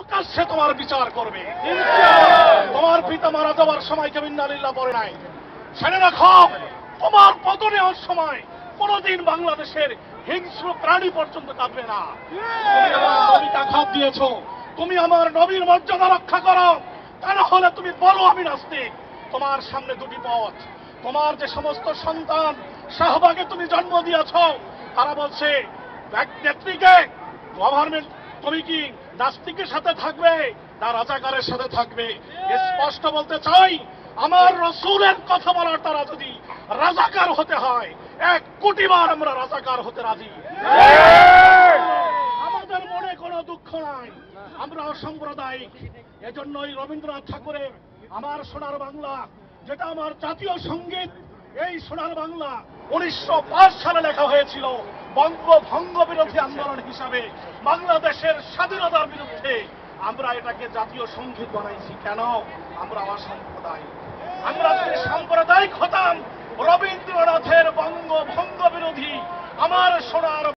প্রকাশ্যে তোমার বিচার করবে। তোমার পিতা মারা যাওয়ার সময় কেউ ইন্নালিল্লাহ পড়ে নাই। শুনে রাখো, তোমার পতনে হওয়ার সময় কোনদিন বাংলাদেশের হিংস্র প্রাণী পর্যন্ত কাঁদবে না। তুমি আমার নবীকে আঘাত দিয়েছ, তুমি আমার নবীর মর্যাদা রক্ষা করো, তা না হলে তুমি বলো আমি নাস্তিক। তোমার সামনে দুটি পথ। তোমার যে সমস্ত সন্তান শাহবাগে তুমি জন্ম দিয়েছ, তারা বলছে এক নেত্রীকে গভর্নমেন্ট, তুমি কি নাস্তিকের সাথে থাকবে না রাজাকারের সাথে থাকবে? স্পষ্ট বলতে চাই, আমার রসুলের কথা বলার দ্বারা যদি রাজাকার হতে হয়, 1 কোটি বার আমরা রাজাকার হতে রাজি। আমাদের মনে কোনো দুঃখ নাই, আমরা সাম্প্রদায়িক। এজন্যই রবীন্দ্রনাথ ঠাকুরের আমার সোনার বাংলা, যেটা আমার জাতীয় সঙ্গীত, এই সোনার বাংলা 1905 সালে লেখা হয়েছিল বঙ্গভঙ্গ বিরোধী আন্দোলন হিসাবে, বাংলাদেশের স্বাধীনতার বিরুদ্ধে। আমরা এটাকে জাতীয় সঙ্গীত বানাইছি কেন? আমরা অসাম্প্রদায়িক। আমরা যদি সাম্প্রদায়িক হতাম